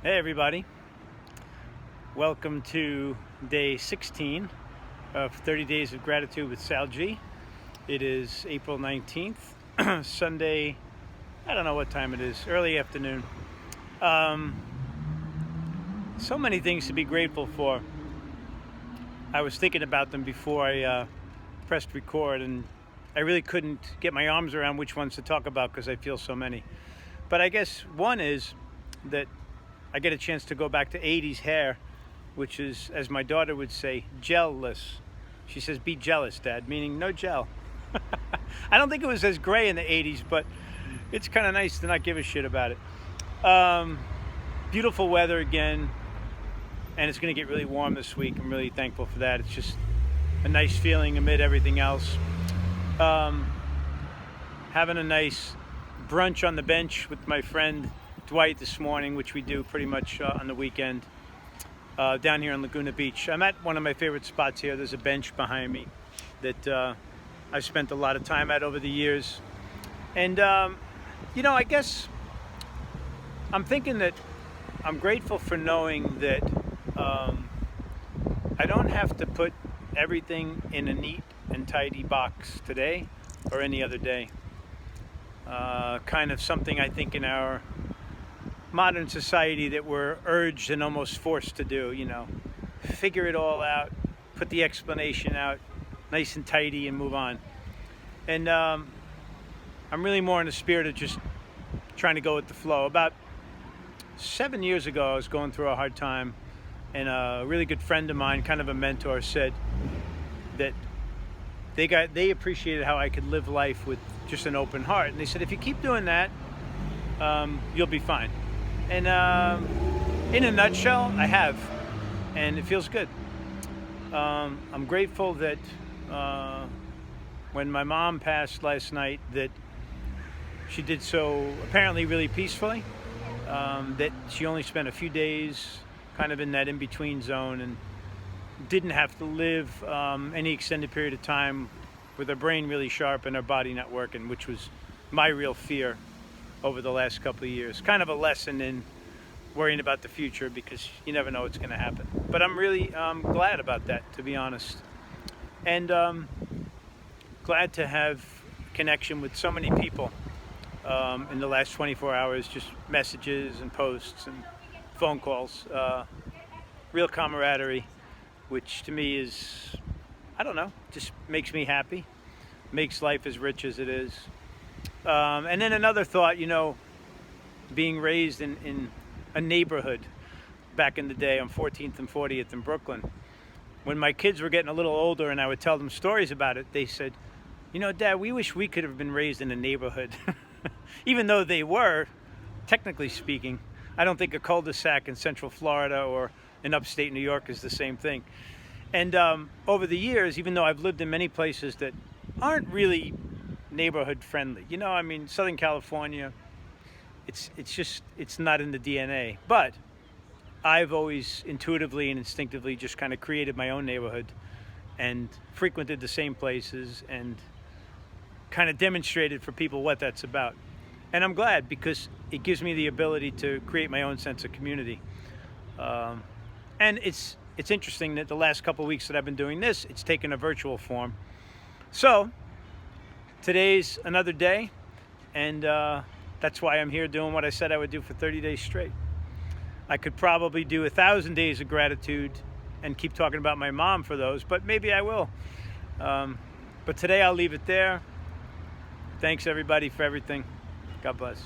Hey everybody, welcome to day 16 of 30 Days of Gratitude with Sal G. It is April 19th, Sunday, I don't know what time it is, early afternoon. So many things to be grateful for. I was thinking about them before I pressed record, and I really couldn't get my arms around which ones to talk about because I feel so many. But I guess one is that I get a chance to go back to 80s hair, which is, as my daughter would say, gel-less. She says, be jealous, Dad, meaning no gel. I don't think it was as gray in the 80s, but it's kind of nice to not give a shit about it. Beautiful weather again, and it's going to get really warm this week. I'm really thankful for that. It's just a nice feeling amid everything else. Having a nice brunch on the bench with my friend Dwight this morning, which we do pretty much on the weekend down here on Laguna Beach. I'm at one of my favorite spots here. There's a bench behind me that I've spent a lot of time at over the years. And, I guess I'm thinking that I'm grateful for knowing that I don't have to put everything in a neat and tidy box today or any other day. Kind of something I think in our modern society that we're urged and almost forced to do, figure it all out, put the explanation out nice and tidy and move on. And I'm really more in the spirit of just trying to go with the flow. About 7 years ago, I was going through a hard time, and a really good friend of mine, kind of a mentor, said that they appreciated how I could live life with just an open heart. And they said, if you keep doing that, you'll be fine. And in a nutshell, I have, and it feels good. I'm grateful that when my mom passed last night, that she did so apparently really peacefully, that she only spent a few days kind of in that in-between zone and didn't have to live any extended period of time with her brain really sharp and her body not working, which was my real fear over the last couple of years. Kind of a lesson in worrying about the future because you never know what's going to happen. But I'm really glad about that, to be honest. And glad to have connection with so many people in the last 24 hours, just messages and posts and phone calls. Real camaraderie, which to me is, I don't know, just makes me happy, makes life as rich as it is. And then another thought, being raised in a neighborhood back in the day on 14th and 40th in Brooklyn. When my kids were getting a little older and I would tell them stories about it, they said, Dad, we wish we could have been raised in a neighborhood. Even though they were, technically speaking. I don't think a cul-de-sac in Central Florida or in upstate New York is the same thing. And over the years, even though I've lived in many places that aren't really neighborhood friendly, Southern California, it's not in the DNA. But I've always intuitively and instinctively just kind of created my own neighborhood and frequented the same places and kind of demonstrated for people what that's about. And I'm glad because it gives me the ability to create my own sense of community. And it's interesting that the last couple of weeks that I've been doing this, it's taken a virtual form. So today's another day, and that's why I'm here doing what I said I would do for 30 days straight. I could probably do 1,000 days of gratitude and keep talking about my mom for those, but maybe I will. But today I'll leave it there. Thanks everybody for everything. God bless.